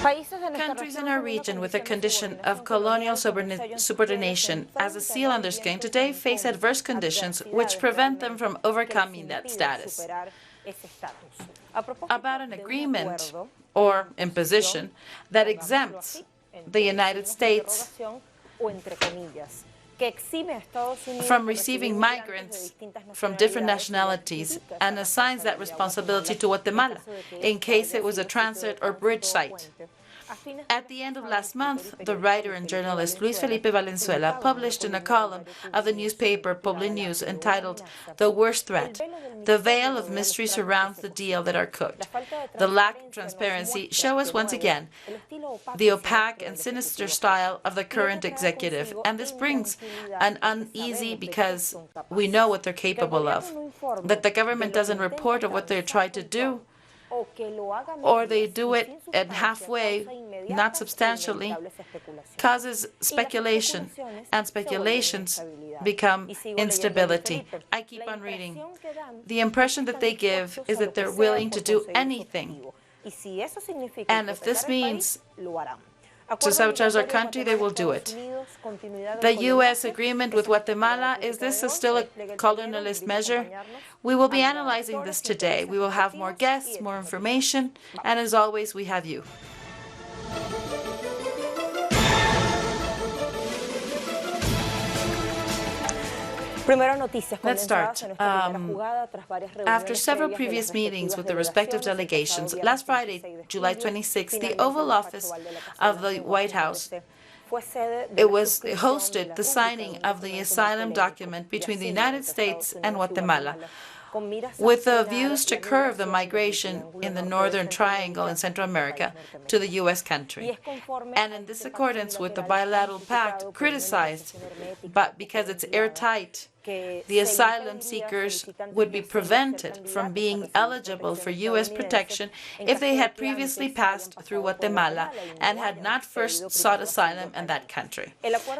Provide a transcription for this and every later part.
Countries in our region with a condition of colonial subordination as a seal on their skin today face adverse conditions which prevent them from overcoming that status. About an agreement or imposition that exempts the United States from receiving migrants from different nationalities and assigns that responsibility to Guatemala in case it was a transit or bridge site. At the end of last month, the writer and journalist Luis Felipe Valenzuela published in a column of the newspaper Public News entitled "The Worst Threat." The veil of mystery surrounds the deal that are cooked. The lack of transparency show us once again the opaque and sinister style of the current executive, and this brings an uneasy because we know what they're capable of. That the government doesn't report of what they try to do, or they do it at halfway, not substantially, causes speculation, and speculations become instability. I keep on reading. The impression that they give is that they're willing to do anything. And if this means to sabotage our country, they will do it. The U.S. agreement with Guatemala, is this still a colonialist measure? We will be analyzing this today. We will have more guests, more information, and as always, we have you. Let's start. After several previous meetings with the respective delegations, last Friday, July 26, the Oval Office of the White House hosted the signing of the asylum document between the United States and Guatemala, with views to curb the migration in the Northern Triangle in Central America to the U.S. country. And in this accordance with the bilateral pact criticized, but because it's airtight, the asylum seekers would be prevented from being eligible for U.S. protection if they had previously passed through Guatemala and had not first sought asylum in that country.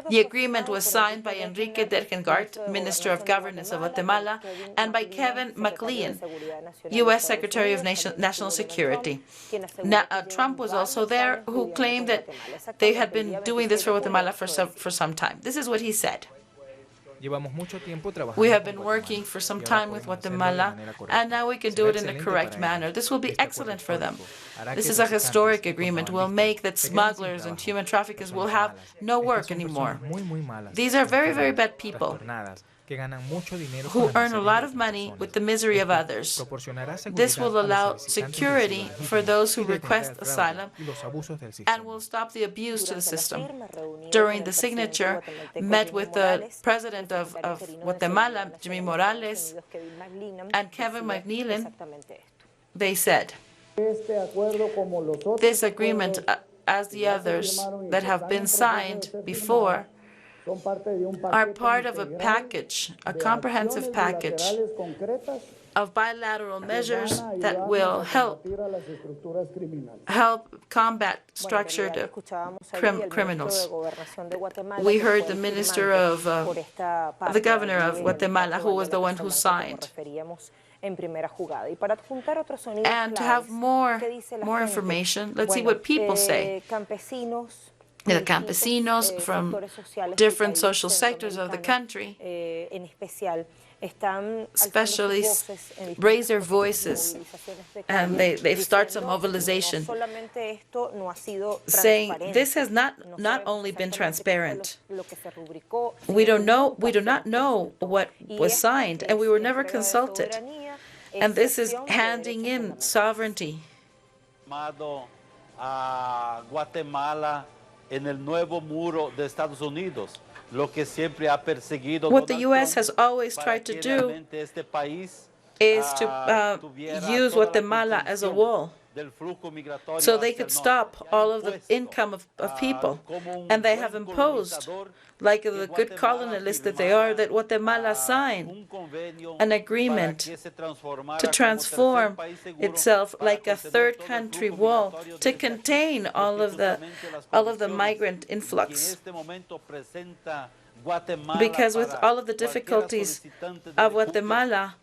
The agreement was signed by Enrique Derkengart, Minister of Governance of Guatemala, and by Kevin McLean, U.S. Secretary of National Security. Trump was also there, who claimed that they had been doing this for Guatemala for some time. This is what he said. We have been working for some time with Guatemala, and now we can do it in a correct manner. This will be excellent for them. This is a historic agreement. Will make that smugglers and human traffickers will have no work anymore. These are very, very bad people who earn a lot of money with the misery of others. This will allow security for those who request asylum and will stop the abuse to the system. During the signature, met with the president of Guatemala, Jimmy Morales, and Kevin McNeilan. They said, this agreement, as the others that have been signed before, are part of a package, a comprehensive package of bilateral measures that will help combat structured criminals. We heard the minister of, the governor of Guatemala, who was the one who signed. And to have more information, let's see what people say. The campesinos from different social sectors of the country especially raise their voices, and they start some mobilization, saying this has not only been transparent. We do not know what was signed, and we were never consulted. And this is handing in sovereignty. Guatemala en el nuevo muro de Estados Unidos, lo que siempre ha perseguido. What the U.S. has always tried to do is to use Guatemala as a wall, so they could stop all of the income of people. And they have imposed, like the good colonialists that they are, that Guatemala sign an agreement to transform itself like a third country wall to contain all of the migrant influx. because with all of the difficulties of Guatemala,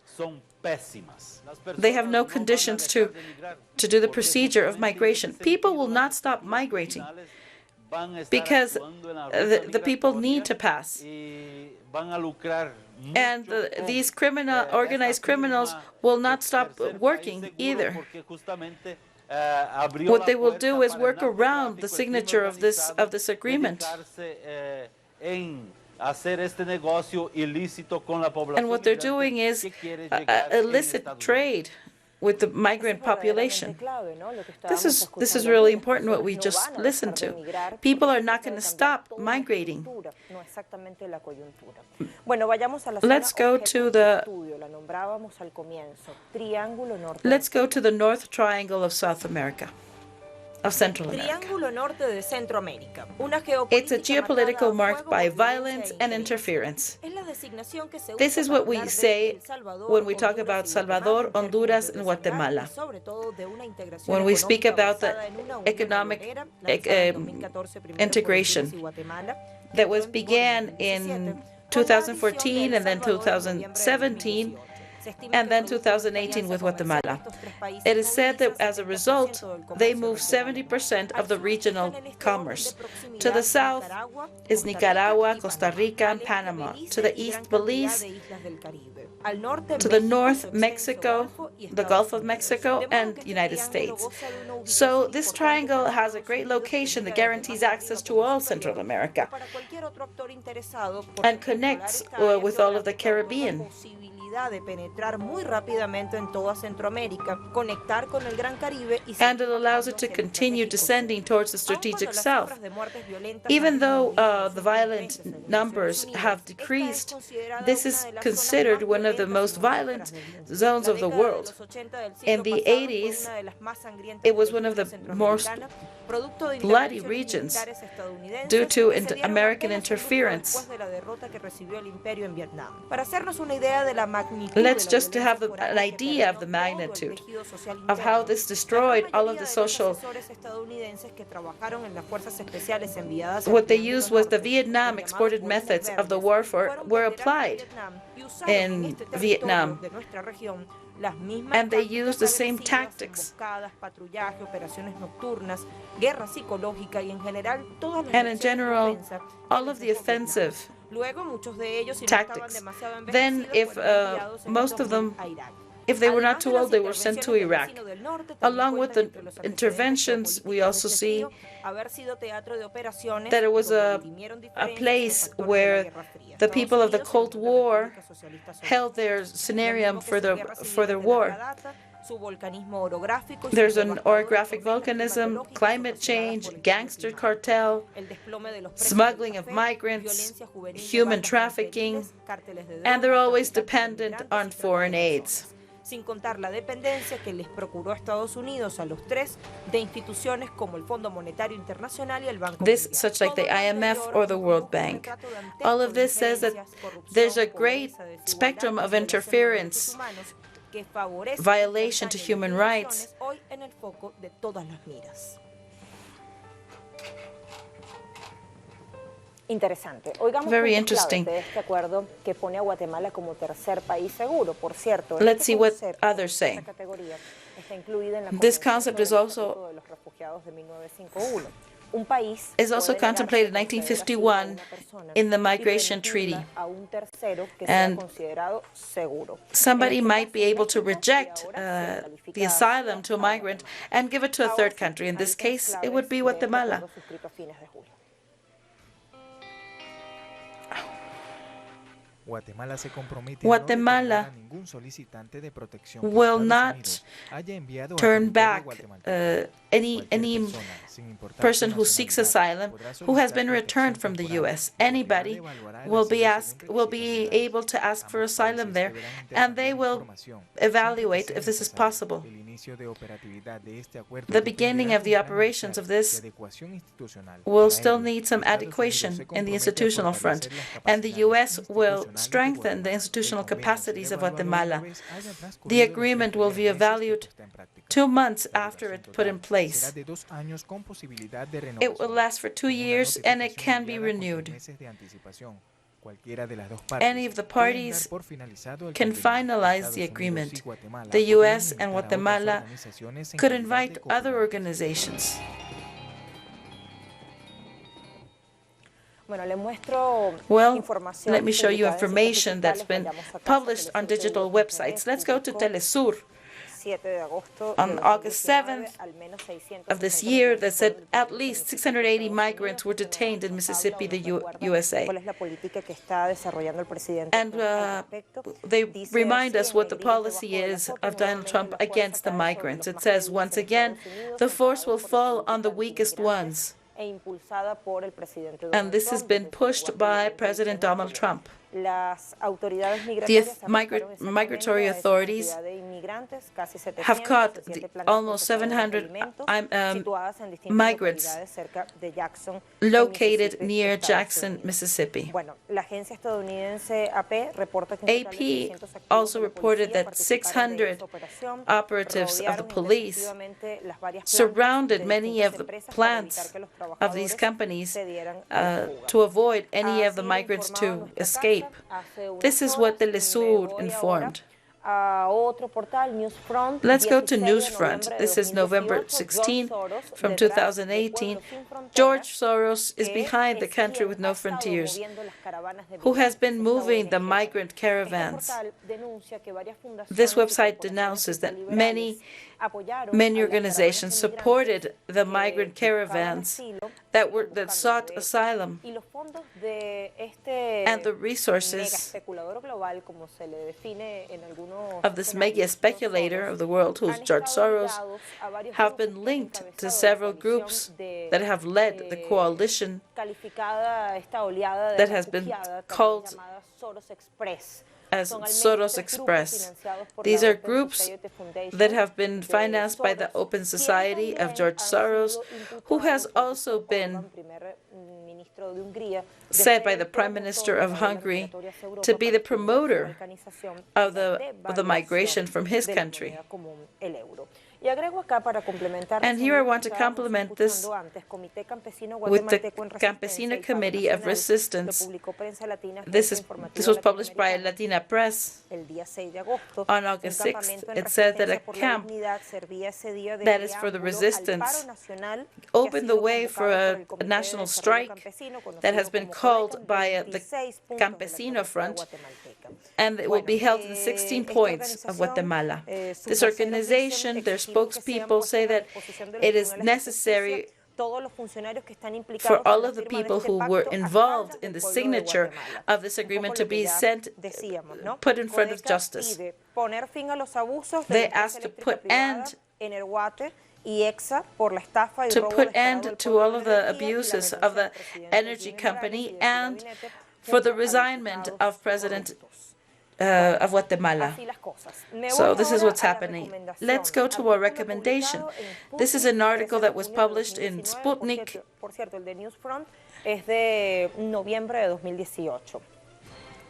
they have no conditions to do the procedure of migration. People will not stop migrating because the people need to pass. And these organized criminals will not stop working either. What they will do is work around the signature of this agreement. And what they're doing is illicit trade with the migrant population. This is really important what we just listened to. People are not going to stop migrating. Let's go to the North Triangle of South America. Of Central America. It's a geopolitical marked by violence and interference. This is what we say when we talk about Salvador, Honduras, and Guatemala. When we speak about the economic integration that began in 2014 and then 2017, and then 2018 with Guatemala. It is said that as a result, they move 70% of the regional commerce. To the south is Nicaragua, Costa Rica, and Panama. To the east, Belize. To the north, Mexico, the Gulf of Mexico, and the United States. So this triangle has a great location that guarantees access to all Central America and connects with all of the Caribbean. And it allows it to continue descending towards the strategic south. Even though the violent numbers have decreased, this is considered one of the most violent zones of the world. In the 80s, it was one of the most bloody regions due to American interference. Let's just have an idea of the magnitude of how this destroyed all of the social. What they used was the Vietnam exported methods of the warfare were applied in Vietnam. And they used the same tactics. And in general, all of the offensive tactics. Then, if most of them, if they were not too old, they were sent to Iraq. Along with the interventions, we also see that it was a place where the people of the Cold War held their scenario for their war. There's an orographic volcanism, climate change, gangster cartel, smuggling of migrants, human trafficking, and they're always dependent on foreign aids. Sin contar la dependencia que les procuró Estados Unidos a los tres de instituciones como el Fondo Monetario Internacional y el Banco Mundial. Such like the IMF or the World Bank. All of this says that there's a great spectrum of interference, violation to human rights. Interesante. Very interesting. Let's see what others say. This concept is also contemplated in 1951 in the Migration Treaty. And somebody might be able to reject the asylum to a migrant and give it to a third country. In this case, it would be Guatemala. Guatemala will not turn back any person who seeks asylum who has been returned from the U.S. Anybody will be able to ask for asylum there, and they will evaluate if this is possible. The beginning of the operations of this will still need some adequation in the institutional front, and the U.S. will strengthen the institutional capacities of Guatemala. The agreement will be evaluated 2 months after it's put in place. It will last for 2 years, and it can be renewed. Any of the parties can finalize the agreement. The U.S. and Guatemala could invite other organizations. Well, let me show you information that's been published on digital websites. Let's go to Telesur. On August 7th of this year, that said at least 680 migrants were detained in Mississippi, the USA. And they remind us what the policy is of Donald Trump against the migrants. It says, once again, the force will fall on the weakest ones. And this has been pushed by President Donald Trump. The migratory authorities have caught almost 700 migrants located near Jackson, Mississippi. AP also reported that 600 operatives of the police surrounded many of the plants of these companies to avoid any of the migrants to escape. This is what Telesur informed. Let's go to Newsfront. This is November 16 from 2018. George Soros is behind the country with no frontiers, who has been moving the migrant caravans. This website denounces that many organizations supported the migrant caravans that sought asylum, and the resources of this mega speculator of the world, who's George Soros, have been linked to several groups that have led the coalition that has been called as Soros Express. These are groups that have been financed by the Open Society of George Soros, who has also been said by the Prime Minister of Hungary to be the promoter of the migration from his country. And here I want to complement this with the Campesino Committee of Resistance. This was published by Latina Press on August 6th. It said that a camp that is for the resistance opened the way for a national strike that has been called by the Campesino Front, and it will be held in 16 points of Guatemala. This organization, their spokespeople say that it is necessary for all of the people who were involved in the signature of this agreement to be put in front of justice. They asked to put end to all of the abuses of the energy company and for the resignment of President of Guatemala. So this is what's happening. Let's go to our recommendation. This is an article that was published in Sputnik.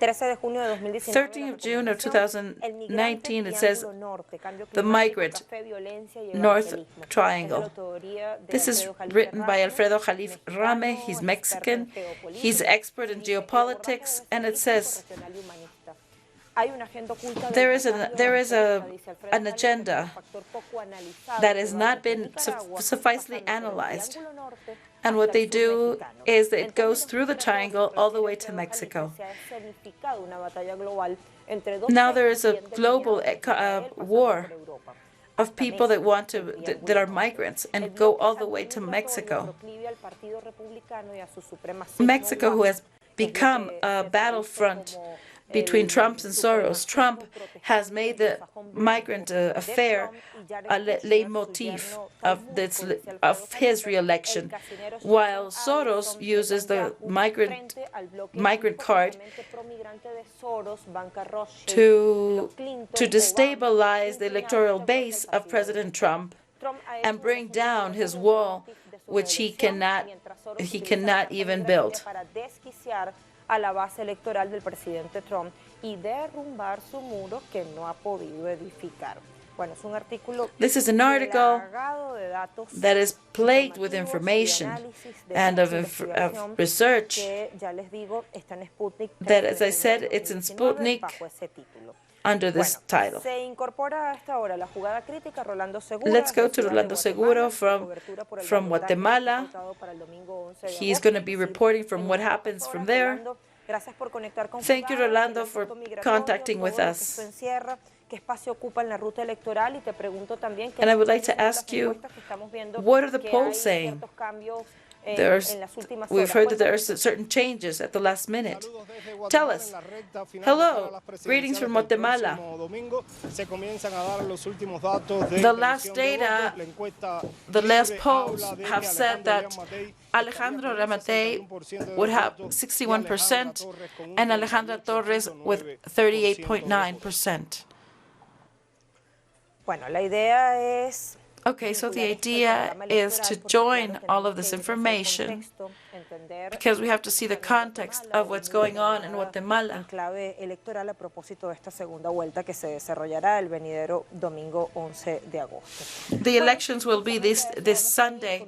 13th of June of 2019, it says the migrant North Triangle. This is written by Alfredo Jalif Rame. He's Mexican. He's expert in geopolitics, and it says there is an agenda that has not been sufficiently analyzed. And what they do is that it goes through the triangle all the way to Mexico. Now there is a global war of people that are migrants and go all the way to Mexico. Mexico, who has become a battlefront between Trump and Soros. Trump has made the migrant affair a leitmotif of his re-election, while Soros uses the migrant card to destabilize the electoral base of President Trump and bring down his wall, which he cannot even build. A la base electoral del presidente Trump y derrumbar su muro que no ha podido edificar. This is an article that is plagued with information and of research that, as I said, it's in Sputnik under this title. Let's go to Rolando Seguro from Guatemala. He's going to be reporting from what happens from there. Thank you, Rolando, for contacting with us. And I would like to ask you, what are the polls saying? We've heard that there are certain changes at the last minute. Tell us. Hello, greetings from Guatemala. The last data, the last polls have said that Alejandro Yamatei would have 61% and Alejandra Torres with 38.9%. Okay, so the idea is to join all of this information because we have to see the context of what's going on in Guatemala. The elections will be this Sunday.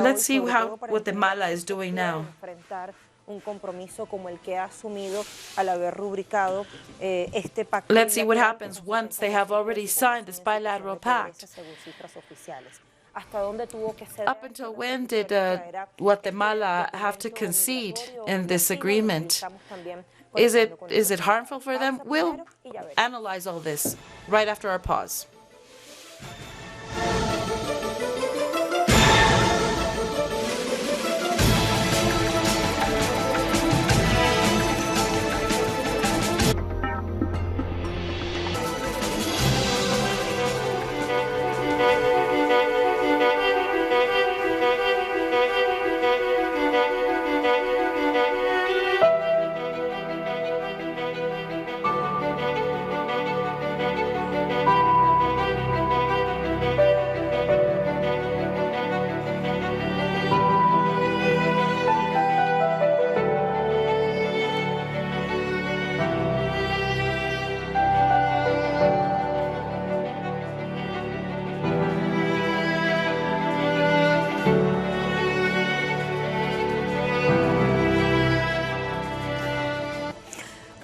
Let's see how Guatemala is doing now. Let's see what happens once they have already signed this bilateral pact. Up until when did Guatemala have to concede in this agreement? Is it harmful for them? We'll analyze all this right after our pause.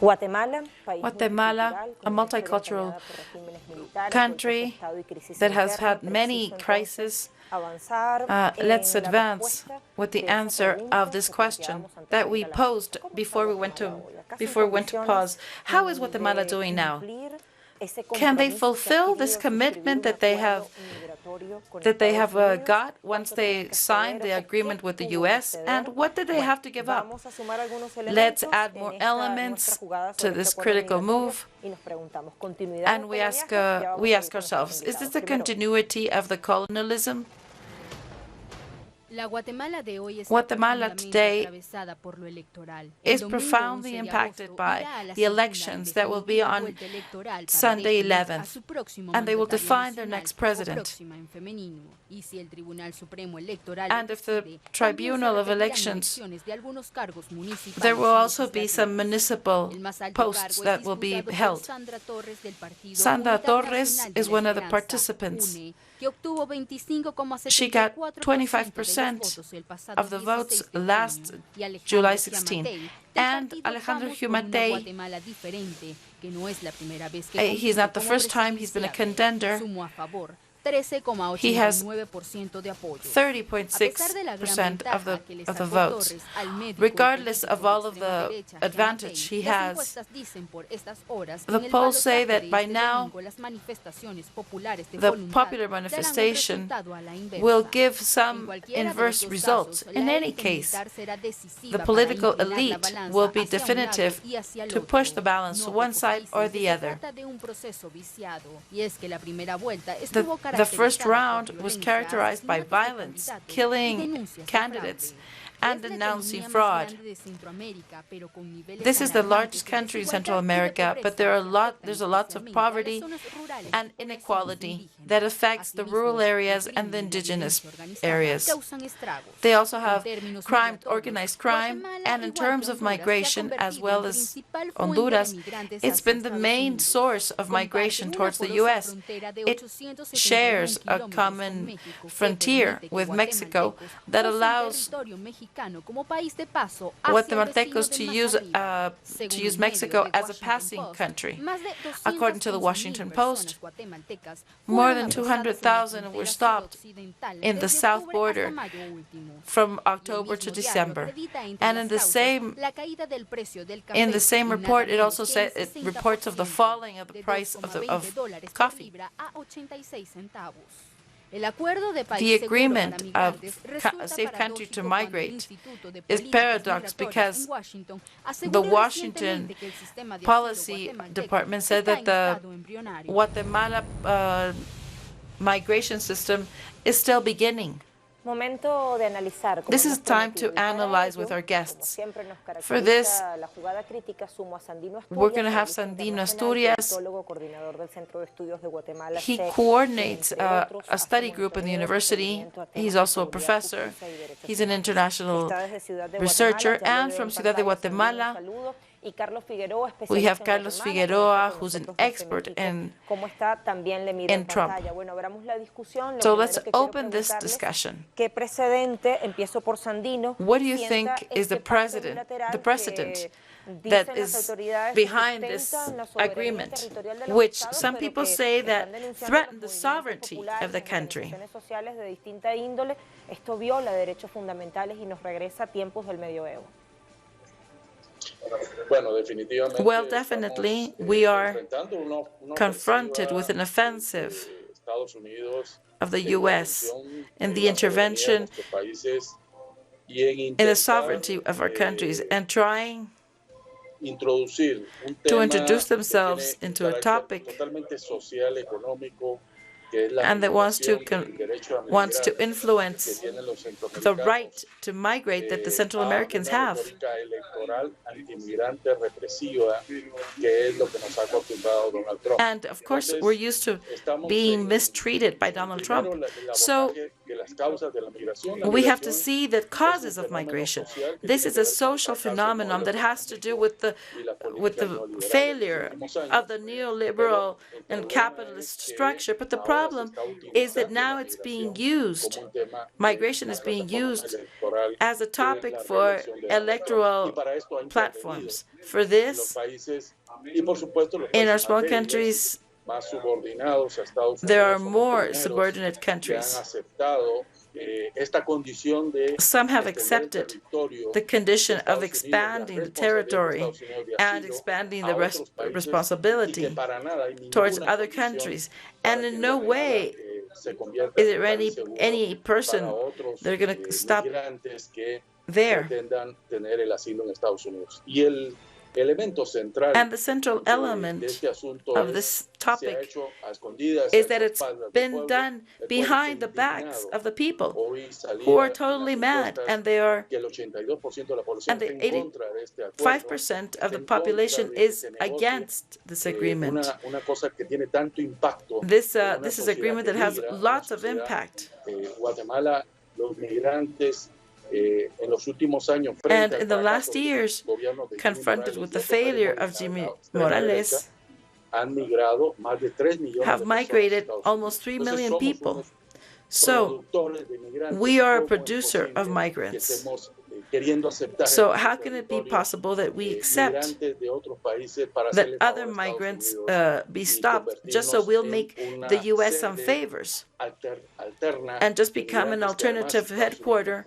Guatemala, a multicultural country that has had many crises. Let's advance with the answer of this question that we posed before we went to pause. How is Guatemala doing now? Can they fulfill this commitment that they have got once they signed the agreement with the U.S.? And what did they have to give up? Let's add more elements to this critical move. And we ask ourselves, is this the continuity of the colonialism? Guatemala today is profoundly impacted by the elections that will be on Sunday 11th, and they will define their next president. And if the Tribunal of Elections, there will also be some municipal posts that will be held. Sandra Torres is one of the participants. She got 25% of the votes last July 16. And Alejandro Yamatei, he's not the first time he's been a contender. He has 30.6% of the votes. Regardless of all of the advantage he has, the polls say that by now the popular manifestation will give some inverse results. In any case, the political elite will be definitive to push the balance to one side or the other. The first round was characterized by violence, killing candidates, and denouncing fraud. This is the largest country in Central America, but there's a lot of poverty and inequality that affects the rural areas and the indigenous areas. They also have organized crime, and in terms of migration, as well as Honduras, it's been the main source of migration towards the U.S. It shares a common frontier with Mexico that allows Guatemaltecos to use Mexico as a passing country. According to the Washington Post, more than 200,000 were stopped in the south border from October to December. And in the same report, it also said it reports of the falling of the price of coffee. The agreement of a safe country to migrate is paradox because the Washington Policy Department said that the Guatemala migration system is still beginning. This is time to analyze with our guests. For this, we're going to have Sandino Asturias. He coordinates a study group in the university. He's also a professor. He's an international researcher. And from Ciudad de Guatemala, we have Carlos Figueroa, who's an expert in Trump. So let's open this discussion. What do you think is the precedent that is behind this agreement, which some people say that threaten the sovereignty of the country? Well, definitely, we are confronted with an offensive of the U.S. in the intervention in the sovereignty of our countries and trying to introduce themselves into a topic and that wants to influence the right to migrate that the Central Americans have. And of course, we're used to being mistreated by Donald Trump. So we have to see the causes of migration. This is a social phenomenon that has to do with the failure of the neoliberal and capitalist structure. But the problem is that now it's being used, migration is being used as a topic for electoral platforms. For this, in our small countries, there are more subordinate countries. Some have accepted the condition of expanding the territory and expanding the responsibility towards other countries. And in no way is there any person they're going to stop there. And the central element of this topic is that it's been done behind the backs of the people who are totally mad, and they are, and the 85% of the population is against this agreement. This is an agreement that has lots of impact. And in the last years, confronted with the failure of Jimmy Morales, have migrated almost 3 million people. So we are a producer of migrants. So how can it be possible that we accept that other migrants be stopped just so we'll make the U.S. some favors and just become an alternative headquarter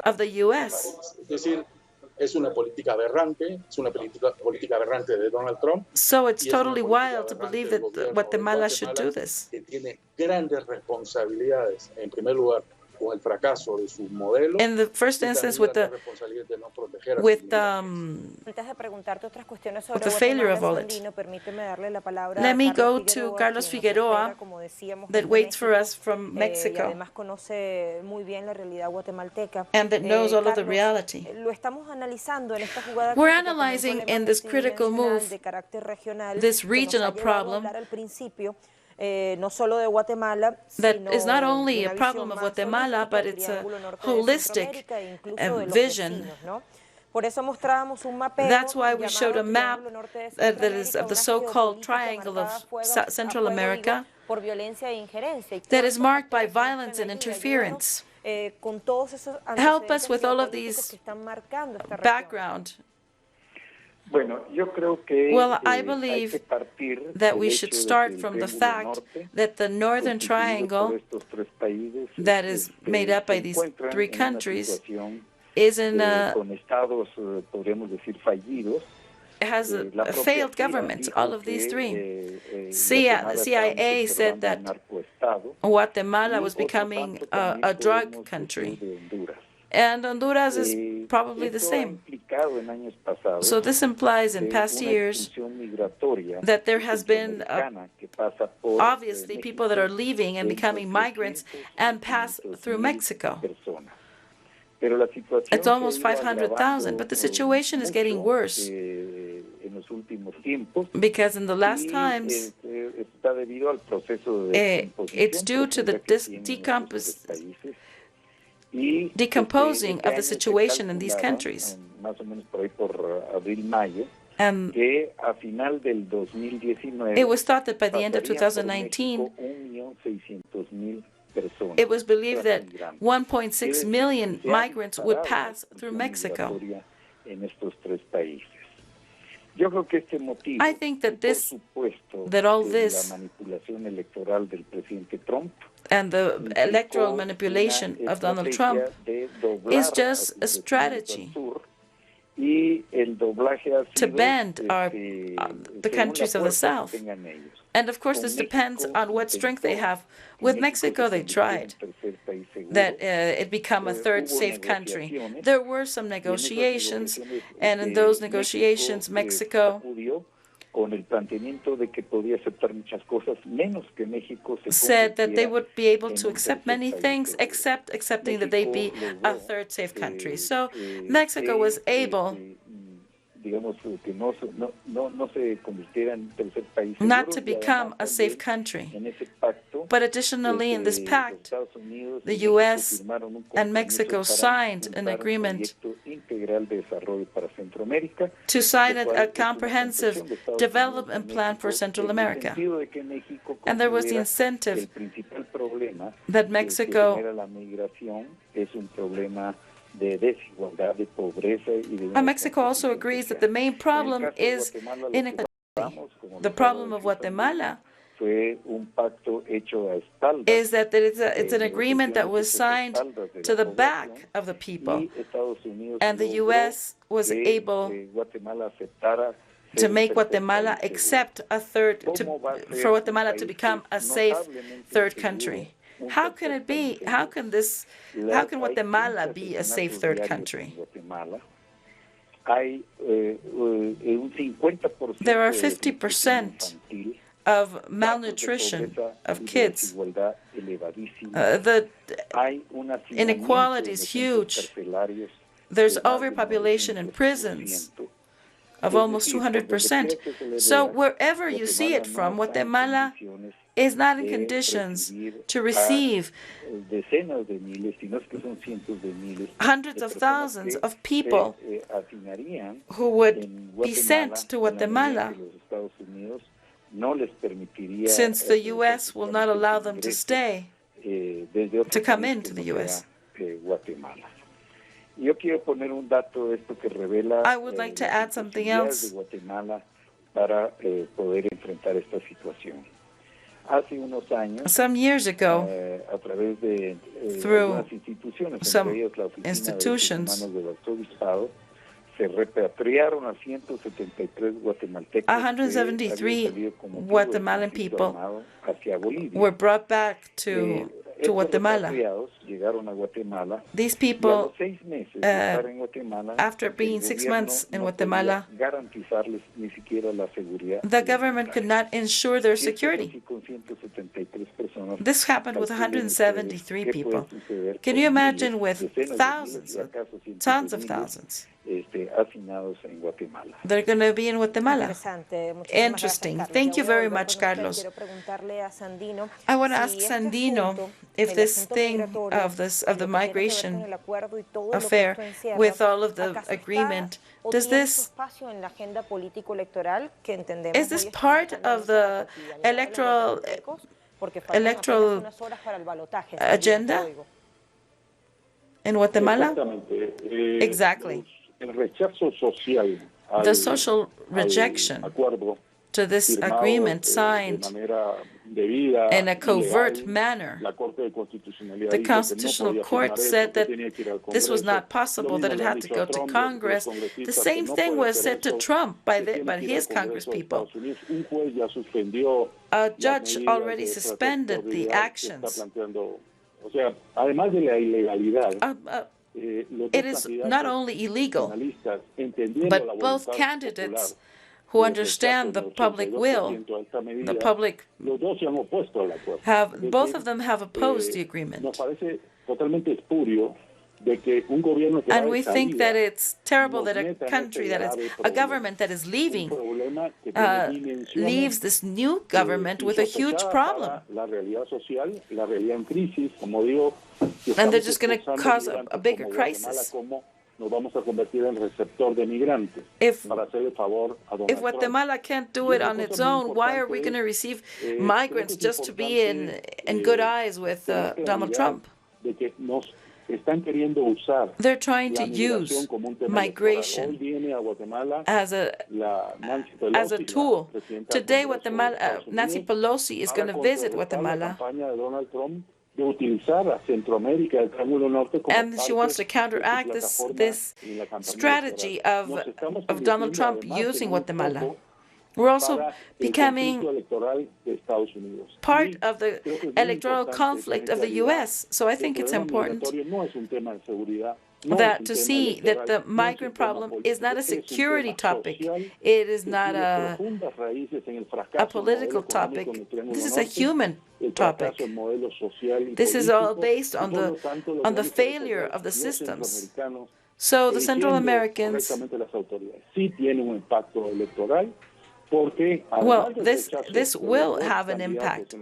of the U.S.? So it's totally wild to believe that Guatemala should do this. con el fracaso de su modelo. In the first instance, with the failure of all it. Let me go to Carlos Figueroa, that waits for us from Mexico, and that knows all of the reality. We're analyzing in this critical move this regional problem that is not only a problem of Guatemala, but it's a holistic vision. That's why we showed a map that is of the so-called triangle of Central America that is marked by violence and interference. Help us with all of these background. Well, I believe that we should start from the fact that the Northern Triangle, that is made up by these three countries, is in has a failed government, all of these three. CIA said that Guatemala was becoming a drug country. And Honduras is probably the same. So this implies in past years that there has been obviously people that are leaving and becoming migrants and pass through Mexico. It's almost 500,000, but the situation is getting worse because in the last times it's due to the decomposing of the situation in these countries. It was thought that by the end of 2019, it was believed that 1.6 million migrants would pass through Mexico. I think that all this and the electoral manipulation of Donald Trump is just a strategy to bend the countries of the South. And of course, this depends on what strength they have. With Mexico, they tried that it become a third safe country. There were some negotiations, and in those negotiations, Mexico said that they would be able to accept many things, except accepting that they be a third safe country. So Mexico was able not to become a safe country. But additionally, in this pact, the U.S. and Mexico signed an agreement to sign a comprehensive development plan for Central America. And there was the incentive that Mexico Mexico also agrees that the main problem is inequality. The problem of Guatemala is that it's an agreement that was signed to the back of the people, and the U.S. was able to make Guatemala accept for Guatemala to become a safe third country. How can it be? How can Guatemala be a safe third country? There are 50% of malnutrition of kids. The inequality is huge. There's overpopulation in prisons of almost 200%. So wherever you see it from, Guatemala is not in conditions to receive hundreds of thousands of people who would be sent to Guatemala, since the U.S. will not allow them to stay, to come into the U.S. I would like to add something else. Some years ago, through some institutions, 173 Guatemalan people were brought back to to Guatemala. These people, after being 6 months in Guatemala, the government could not ensure their security. This happened with 173 people. Can you imagine with thousands, tons of thousands? They're going to be in Guatemala. Interesting. Thank you very much, Carlos. I want to ask Sandino if this thing of the migration affair with all of the agreement, is this part of the electoral agenda in Guatemala? Exactly. The social rejection to this agreement signed in a covert manner. The Constitutional Court said that this was not possible, that it had to go to Congress. The same thing was said to Trump by his Congress people. A judge already suspended the actions. It is not only illegal, but both candidates who understand the public will, both of them have opposed the agreement. And we think that it's terrible that a country a government that is leaving, leaves this new government with a huge problem. And they're just going to cause a bigger crisis. If Guatemala can't do it on its own, why are we going to receive migrants just to be in good eyes with Donald Trump? They're trying to use migration as a tool. Today, Nancy Pelosi is going to visit Guatemala. And she wants to counteract this strategy of Donald Trump using Guatemala. We're also becoming part of the electoral conflict of the U.S., so I think it's important to see that the migrant problem is not a security topic. It is not a political topic. This is a human topic. This is all based on the failure of the systems. So the Central Americans, well, this will have an impact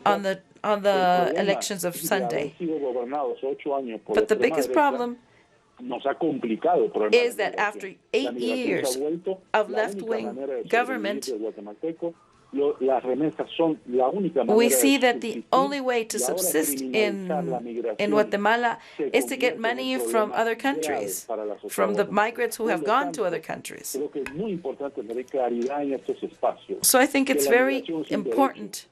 on the elections of Sunday. But the biggest problem is that after 8 years of left-wing government, we see that the only way to subsist in Guatemala is to get money from other countries, from the migrants who have gone to other countries. So I think it's very important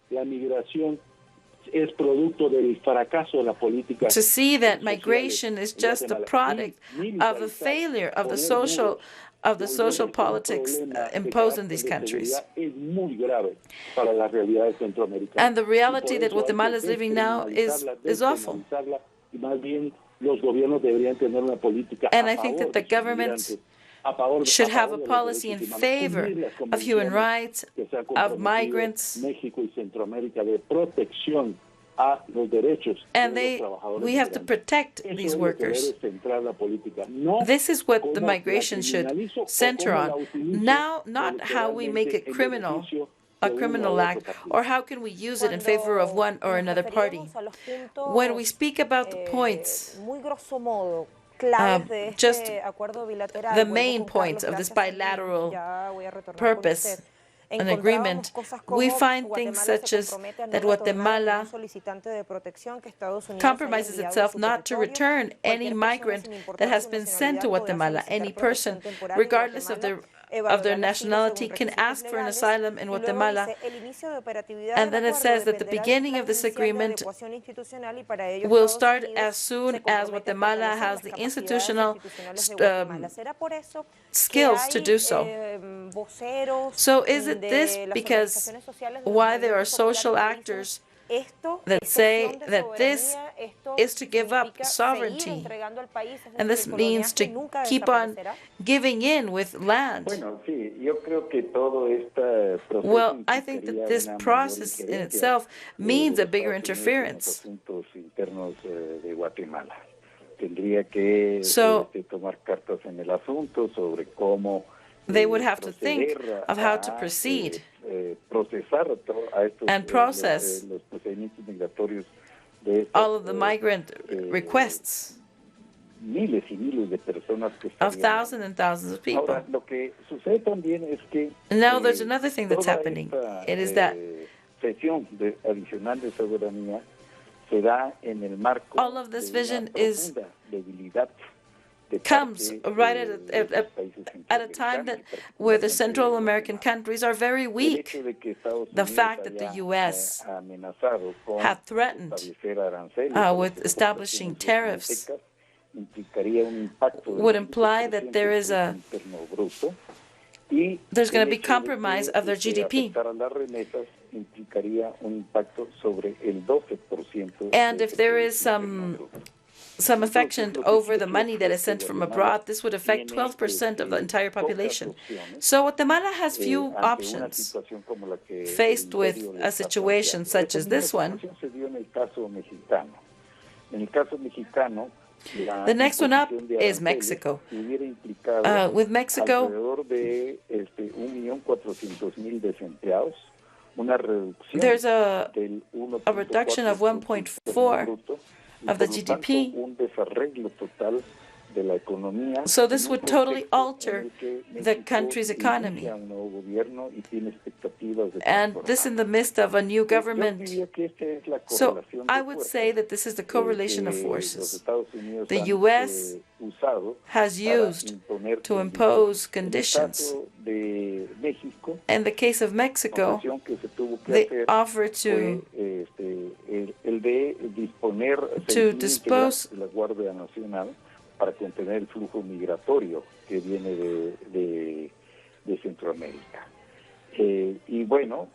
to see that migration is just a product of the failure of the social politics imposed in these countries. And the reality that Guatemala is living now is awful. And I think that the government should have a policy in favor of human rights, of migrants, and we have to protect these workers. This is what the migration should center on. Now, not how we make it a criminal act, or how can we use it in favor of one or another party. When we speak about the points, just the main points of this bilateral purpose, an agreement, we find things such as that Guatemala compromises itself not to return any migrant that has been sent to Guatemala. Any person, regardless of their nationality, can ask for an asylum in Guatemala. And then it says that the beginning of this agreement will start as soon as Guatemala has the institutional skills to do so. So is it this because why there are social actors that say that this is to give up sovereignty, and this means to keep on giving in with land. Well, I think that this process in itself means a bigger interference. So they would have to think of how to proceed and process all of the migrant requests of thousands and thousands of people. Now there's another thing that's happening. It is that all of this vision comes right at a time where the Central American countries are very weak. The fact that the U.S. had threatened with establishing tariffs would imply that there's going to be compromise of their GDP. And if there is some affection over the money that is sent from abroad, this would affect 12% of the entire population. So Guatemala has few options faced with a situation such as this one. The next one up is Mexico. With Mexico, there's a reduction of 1.4 of the GDP. So this would totally alter the country's economy. And this in the midst of a new government. So I would say that this is the correlation of forces. The U.S. has used to impose conditions. In the case of Mexico, they offer to dispose para contener el flujo migratorio que viene de Centroamérica. Y bueno,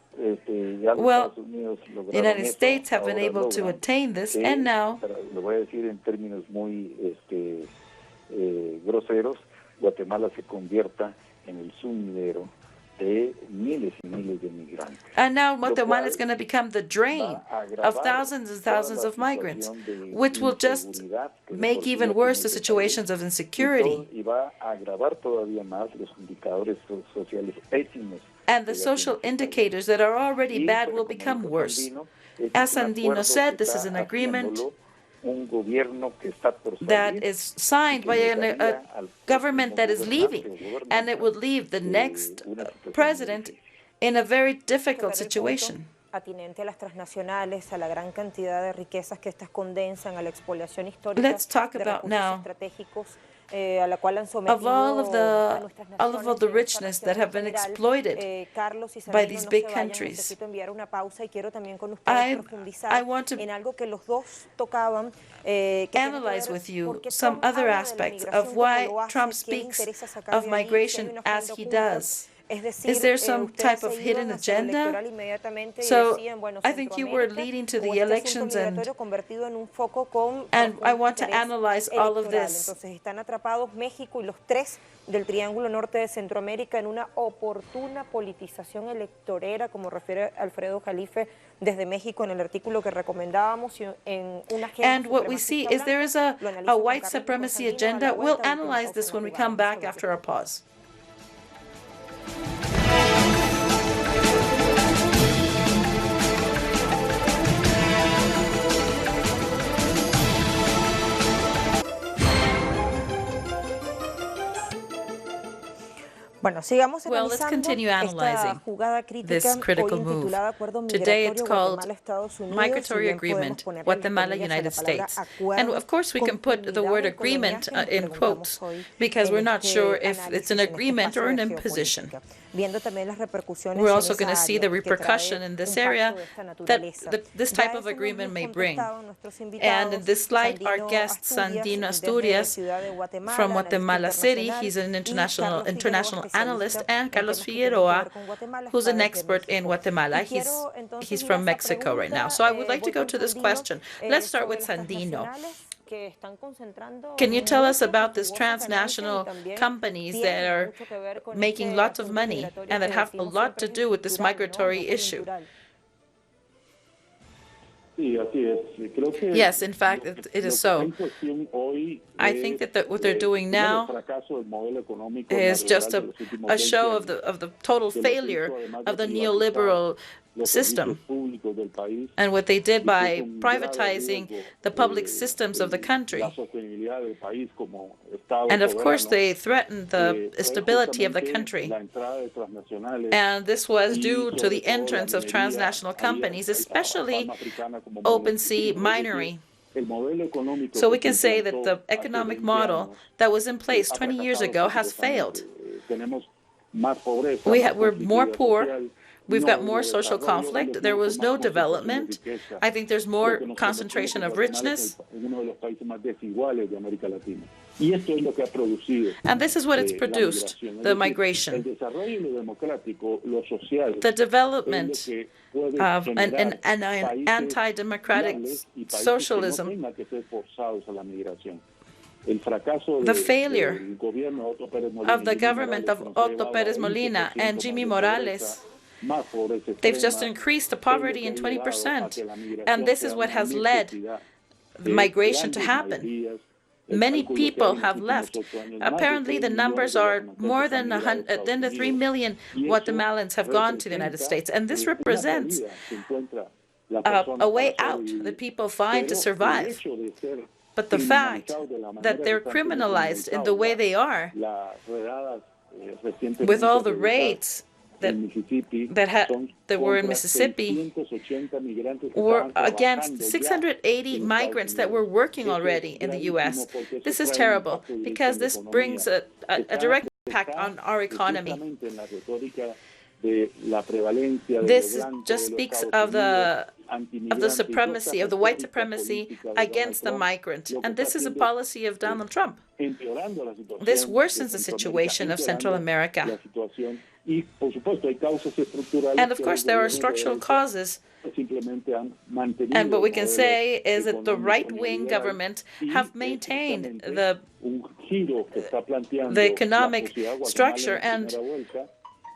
well, the United States have been able to attain this, and now, lo voy a decir en términos muy groseros, Guatemala se convierta en el sumidero de miles y miles de migrantes. And now Guatemala is going to become the drain of thousands and thousands of migrants, which will just make even worse the situations of insecurity. And the social indicators that are already bad will become worse. As Sandino said, this is an agreement that is signed by a government that is leaving, and it would leave the next president in a very difficult situation. Let's talk about now of all of the richness that have been exploited by these big countries. I want to analyze with you some other aspects of why Trump speaks of migration as he does. Is there some type of hidden agenda? So I think you were leading to the elections, and I want to analyze all of this. Del Triángulo Norte de Centroamérica en una oportuna politización electorera, como refiere Alfredo Jalife desde México en el artículo que recomendábamos en una agenda. And what we see is there is a white supremacy agenda. We'll analyze this when we come back after our pause. Bueno, sigamos let's continue analyzing this critical move. Today it's called Migratory Agreement, Guatemala, United States. And of course we can put the word agreement in quotes, because we're not sure if it's an agreement or an imposition. viendo también las repercusiones We're en also esa going to see área the que trae repercussion in this un area pacto de esta that naturaleza. this Ya type of eso nos agreement han may bring. contestado nuestros And in invitados, this light, our Sandino guest, Asturias, Sandino desde Asturias, Ciudad de from Guatemala, analista Guatemala City, internacional, he's an y Carlos Figueroa, international analyst, especialista and en Carlos temas que tienen que Figueroa, ver con Guatemala, who's está an desde expert in México. Guatemala. Y quiero entonces He's ir a from esa Mexico right now. pregunta, So I would like to voy go con to this Sandino, question. Let's start sobre with las Sandino. transnacionales que están concentrando Can you tell us muchas y about these jugosas ganancias y transnational también companies that tienen are mucho que ver con making este lots of asunto money migratorio and que that have a decimos lot siempre to es do with this estructural, ¿no? migratory No issue? coyuntural. Sí, así es. Creo que Yes, in fact, it is lo que está so. en cuestión hoy I think that what they're doing primero, el now fracaso del modelo económico is just neoliberal de los últimos a 20 show años, of the total que lo que failure hizo, además of de the privatizar neoliberal los system servicios públicos del país, and what they did y puso by en grave privatizing riesgo the public systems of the la country. sostenibilidad del país como Estado And of course, soberano. they threatened the Fue stability of the justamente country. la entrada de transnacionales And this was y due to sobre the todo la entrance of minería transnational companies, especially palma africana como open sea monocultivo. Es decir, minery. el modelo económico So que we se can say that implantó the hace economic 20 model años that was in place ha 20 years fracasado ago has estrepitosamente. failed. Tenemos más pobreza, más We're more conflictividad poor. social, We've no got more hubo social desarrollo y conflict. los There montos was más no concentración de development. riqueza. I think there's Creo more que nos concentration convertimos of en Guatemala richness. en uno de los países más desiguales de América Latina. Y esto es lo que ha producido And this is what it's la produced, migración. Es the decir, el migration. desarrollo y lo democrático, lo social, The es lo development que puede of generar an países anti-democratic viables y países socialism. que no tengan que ser forzados a la migración. El fracaso The failure del gobierno de Otto Pérez Molina of the y Jimmy government Morales, of que nos ha Otto llevado a Pérez Molina 20% and más Jimmy de Morales, pobreza, más pobreza they've just extrema, increased the es lo poverty que in ha llevado a 20%. que la migración And this sea is what una has led necesidad the de migration to grandes happen. mayorías. El Many cálculo que hay people en los have últimos left. 8 años, más de Apparently, 3 the millones numbers de are guatemaltecos more han than migrado a Estados than the 3 Unidos. million Y eso Guatemalans have gone to the United representa States. And this una represents salida que encuentra la a persona way para out that sobrevivir. people find to Pero el survive. hecho de ser But the fact criminalizados de la manera that que they're están siendo criminalized in the criminalizados, way they are, las redadas with all recientemente the realizadas raids that en Mississippi that were in contra Mississippi 680 migrantes que were estaban against trabajando ya 680 en migrants Estados that were Unidos. working Eso already es in the gravísimo U.S. porque eso This is trae un terrible impacto directo because en la this brings economía. a direct impact Está on our economy. precisamente en la retórica de la prevalencia de lo This blanco just de los speaks Estados of the antimigrante, y toda supremacy, esta of the white retórica supremacy política de Donald against the Trump, migrant. lo que And está this is a haciendo policy of Donald Trump. empeorando la situación This de worsens the Centroamérica, situation of Central empeorando America. la situación. Y, por supuesto, hay causas estructurales And of que course, los there are gobiernos de structural derecha causes. simplemente han mantenido And what we el can modelo say is that the económico right-wing neoliberal government y have es maintained precisamente un giro que está planteando the la economic sociedad guatemalteca structure, en and primera vuelta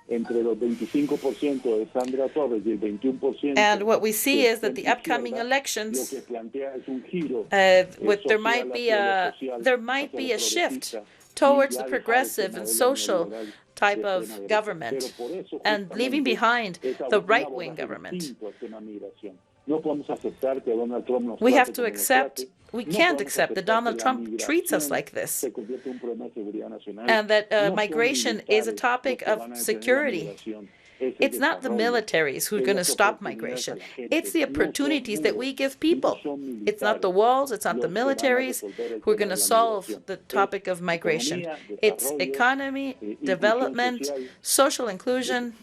entre los 25% de Sandra Torres y el 21% and what we see de is that the centro upcoming izquierda, lo elections, que plantea es un giro with there might social be hacia lo social, hacia lo a shift progresista, towards y the ya dejar ese progressive and modelo social neoliberal type de of extrema derecha. government, Pero por eso and leaving justamente behind es the un right-wing abordaje government. distinto al tema migración. No podemos aceptar que Donald Trump nos We trate have to como nos accept, trate. we No can't podemos accept that aceptar que Donald la Trump treats us migración like this, se convierta en un problema de seguridad nacional. and that No son migration is a militares topic los que of van a detener la security. migración. Es el It's not the desarrollo, militaries who are es going to las stop oportunidades a migration. la gente. It's the No son opportunities that we muros, give no people. son It's not the militares walls, it's not the los que van a militaries resolver el who are tema going de to la solve migración. the Es topic of migration. economía, It's desarrollo, economy, inclusión development, social, social inclusion,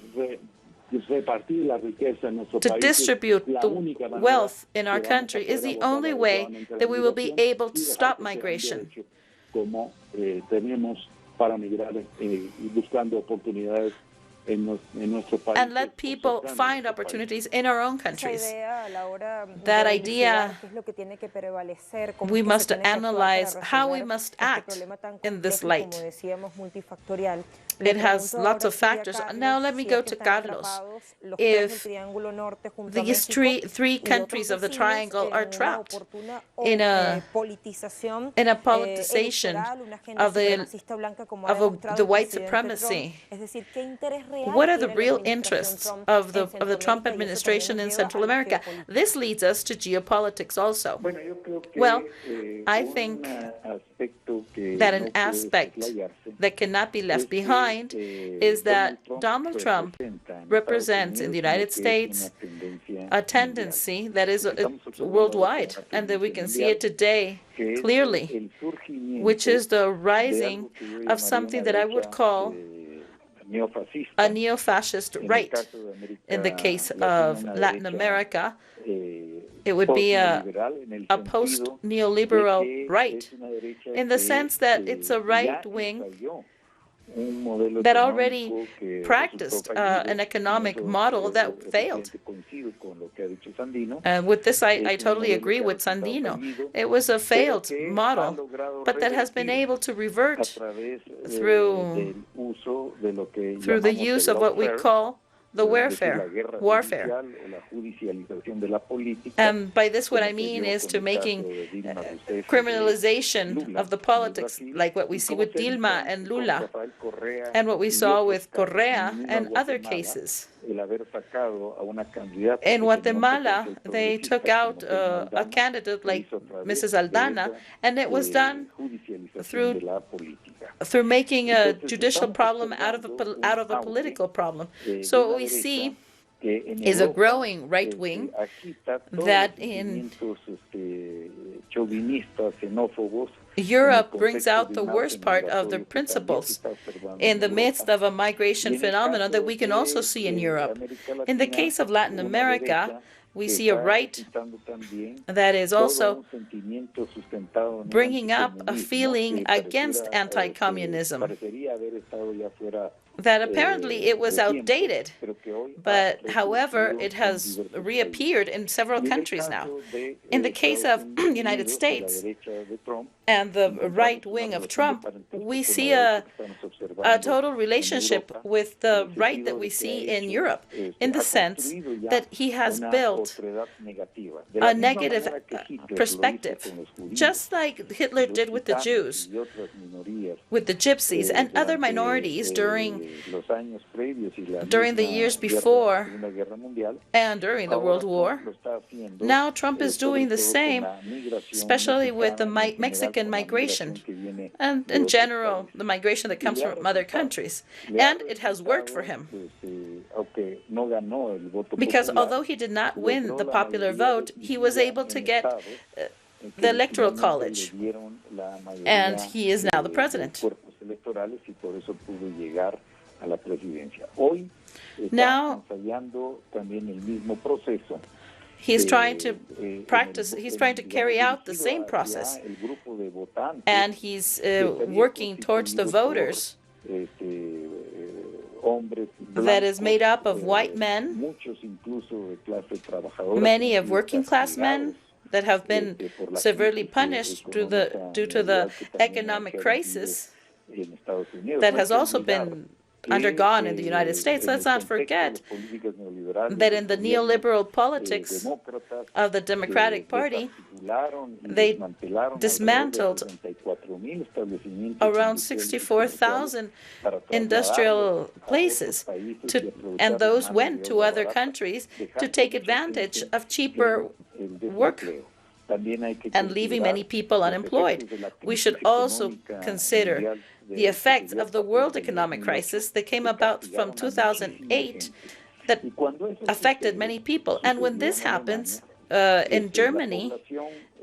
repartir la riqueza en nuestro to país. distribute La the única manera wealth in our que vamos a country is poder the abordar only way adecuadamente la that we will be migración able to y dejar stop que sea un migration. derecho como tenemos para migrar y buscando oportunidades en nuestro país. And let people find opportunities in our own Esa countries. idea a la hora That de idea, dilucidar qué es lo que tiene que prevalecer, cómo we es que se must tiene que actuar analyze para how we resolver must este act problema tan in this complejo y, light. como decíamos, multifactorial. It has pregunto lots ahora of sí a factors. Carlos Now let me si go es que to están Carlos. atrapados los tres del If Triángulo Norte junto a these México three y otros countries of the vecinos triangle are en una trapped oportuna in a politización politicization electoral, una agenda of supremacista blanca como ha of demostrado the el white presidente supremacy. Trump. Es decir, ¿qué interés real What are the tiene la real administración interests Trump of the en Trump Centroamérica? Y eso también administration nos in lleva Central a la America? geopolítica. This leads us to geopolitics also. Bueno, yo creo que Well, I un think aspecto que that no an puede aspect soslayarse that cannot be es left que, behind is that Donald Trump representa en represents in the United Estados Unidos States una tendencia a mundial. tendency that is Estamos observando worldwide, ahora and that we una can tendencia see it today que es clearly, el surgimiento which is the de rising algo que yo of llamaría something una that I would derecha call a neo-fascist right. In the case of Latin America, it would be a post-neoliberal right, in the sense that it's a right wing that already practiced an economic model that failed. And with this, I totally agree with Sandino. It was a failed model, but that has been able to revert through the use of what we call the warfare. And by this, what I mean is to making criminalization of the politics, like what we see with Dilma and Lula, and what we saw with Correa and other cases. In Guatemala, they took out a candidate like Mrs. Aldana, and it was done through making a judicial problem out of a political problem. So what we see is a growing right wing that in Europe brings out the worst part of the principles in the midst of a migration phenomenon that we can also see in Europe. In the case of Latin America, we see a right that is also bringing up a feeling against anti-communism, that apparently it was outdated, but however, it has reappeared in several countries now. In the case of the United States and the right wing of Trump, we see a total relationship with the right that we see in Europe, in the sense that he has built a negative perspective, just like Hitler did with the Jews, with the Gypsies and other minorities during the years before and during the World War. Now Trump is doing the same, especially with the Mexican migration and in general the migration that comes from other countries. And it has worked for him, because although he did not win the popular vote, he was able to get the Electoral College, and he is now the president. Now, he's trying to carry out the same process, and he's working towards the voters that is made up of white men, many of working class men that have been severely punished due to the economic crisis that has also been undergone in the United States. Let's not forget that in the neoliberal politics of the Democratic Party, they dismantled around 64,000 industrial places, and those went to other countries to take advantage of cheaper work and leaving many people unemployed. We should also consider the effects of the world economic crisis that came about from 2008 that affected many people. And when this happens in Germany,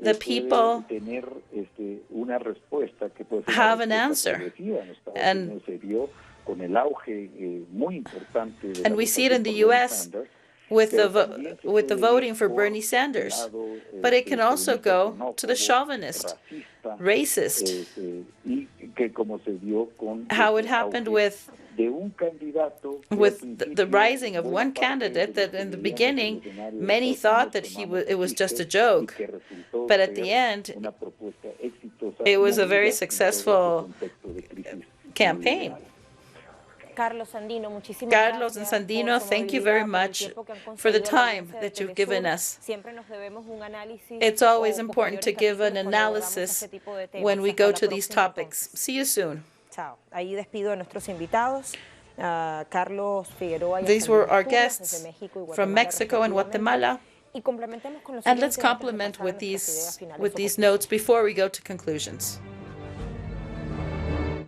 the people have an answer. And we see it in the U.S. with the voting for Bernie Sanders. But it can also go to the chauvinist, racist, how it happened with the rising of one candidate that in the beginning many thought that it was just a joke, but at the end it was a very successful campaign. Carlos and Sandino, thank you very much for the time that you've given us. It's always important to give an analysis when we go to these topics. See you soon. Ahí despido a nuestros invitados. Carlos Figueroa. These were our guests from Mexico and Guatemala. And let's complement with these notes before we go to conclusions.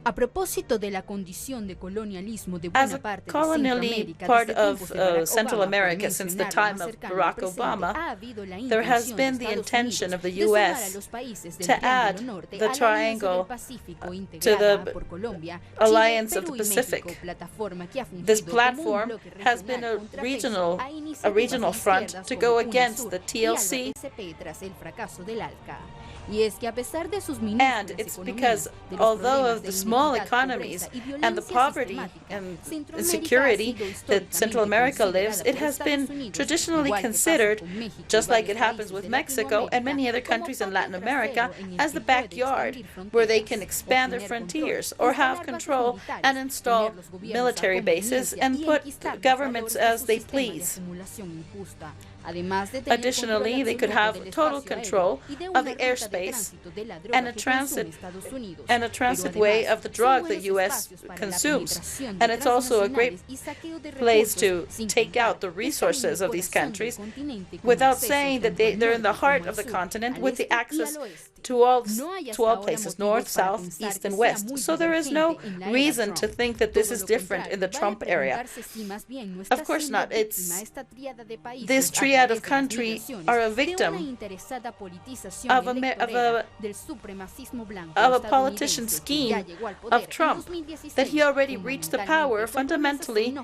A propósito de la condición de colonialismo de As buena a parte de colonially Centroamérica part desde of tiempos de Barack Central Obama, por America since the mencionar lo time más of cercano al Barack presente, Obama, ha habido la there has intención de been the Estados intention Unidos of the de sumar a U.S. los países del to Triángulo add Norte the a la Alianza del triangle Pacífico to integrada the por Colombia, Alliance Chile, of the Perú y Pacific. México, plataforma que ha This fungido como un platform bloque has been regional a contrapeso a a iniciativas regional de front izquierdas to como go UNASUR against the y ALBA TLC. TCP tras el fracaso del ALCA. Y es que a pesar de sus And minúsculas it's economías, because de los although problemas of de the small inequidad, economies pobreza y and the violencia poverty sistemática, and Centroamérica ha security sido that Central históricamente America lives, considerada it por has Estados been Unidos, traditionally igual que pasa considered, con México y just like varios it happens países with de Mexico and many other Latinoamérica, countries in como Latin patio America, trasero en el as the que puede backyard expandir where they can fronteras, expand their obtener frontiers control, or have instalar bases control and militares, install poner los gobiernos a military bases conveniencia and y put enquistar los governments valores de as su they sistema de please. acumulación injusta. Además de tener Additionally, control they could absoluto have del total espacio control aéreo y de of una the ruta de airspace tránsito de la droga and a que transit consume Estados Unidos. and a Pero transit way además, of the son drug the buenos U.S. espacios para la consumes. penetración de And it's also a great transnacionales y saqueo de place recursos, to sin take contar out the que están en resources el of these corazón del countries continente con without accesos saying that tanto al they're in the norte heart como of the al sur, continent al with the este y access al oeste. to all, No hay to hasta all ahora places, north, motivos para south, pensar east, que and sea west. muy So there is no divergente en la era reason to Trump. think that this Todo is lo different in the contrario, Trump vale area. preguntarse si más bien no Of está course siendo not. víctima esta tríada de países This a triad of través de las country migraciones are a de una victim interesada politización of electorera del supremacismo blanco a politician estadounidense que ya scheme llegó al poder of Trump, en 2016, that he already reached the power fundamentally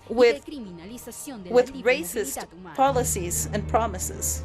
with racist policies and promises.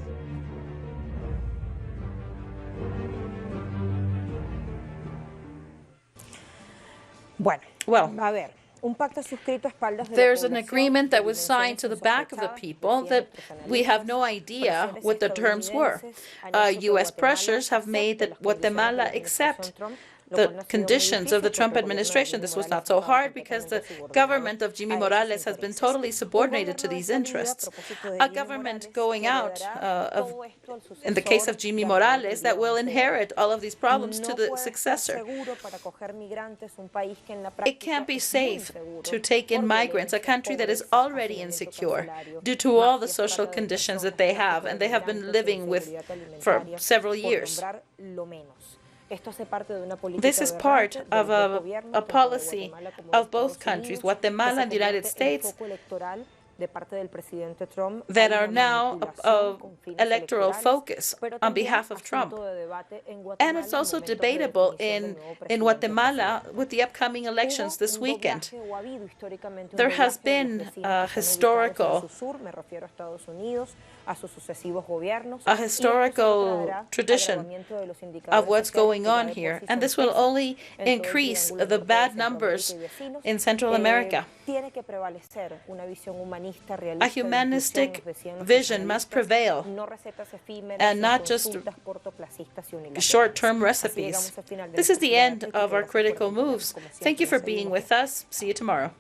Bueno, Well, a ver, un pacto suscrito a espaldas de la there's an población, agreement that de was signed to the back of the dimensiones people that insospechadas, we have no idea presiones what the terms were. estadounidenses han hecho que U.S. Guatemala pressures have acepte made that las condiciones de la Guatemala administración accept Trump, lo the cual no ha sido muy conditions of the difícil Trump porque el gobierno de administration. Jimmy This was Morales not ha so estado hard because the completamente government subordinado of Jimmy a esos Morales has been intereses. totally Un subordinated to gobierno de these salida, a interests. propósito de A Jimmy government Morales, going que out heredará todo esto al in the case of sucesor Jimmy llamado Morales, that will Guillermo Ortega. inherit all of these problems to No the puede estar successor. seguro para acoger migrantes, un país que en la It práctica can't be es muy safe inseguro to take in por migrants, a violencia, country that is pobreza, already hacinamiento insecure carcelario, due to all the mafias, social trata de conditions that personas, they tráfico have, de and they have been migrantes, living with inseguridad for alimentaria, several por years. nombrar lo menos. Esto hace parte de una política This is part aberrante de of los dos gobiernos, a tanto de policy Guatemala como de of both Estados countries, Unidos, Guatemala que se and the United convierte en States, foco electoral de parte del presidente Trump. that Hay are una now manipulación con fines electoral electorales, focus pero on también behalf of Trump. asunto de debate en And Guatemala it's en also momentos de debatable definición del in nuevo presidente Guatemala saliente. with the upcoming elections Hubo this un weekend. doblaje, o ha habido históricamente un There has doblaje de los been vecinos a que están ubicados en historical su sur, me refiero a Estados Unidos, a sus sucesivos gobiernos, a y esto historical solo traerá tradition agravamiento de los indicadores of what's sociales going que ya on de por here. sí And son this will pésimos only en todo el increase triángulo the norte de bad Centroamérica numbers y vecinos. in Central America. Tiene que prevalecer una visión humanista, A realista, de inclusión, humanistic nos decían los vision must especialistas, prevail, no recetas efímeras and ni not just consultas cortoplacistas y unilaterales. short-term Así recipes. llegamos al final de This nuestra is the primera end crítica. of our Gracias por critical acompañarnos, moves. como Thank you siempre, for being seguimos with us. See you tomorrow.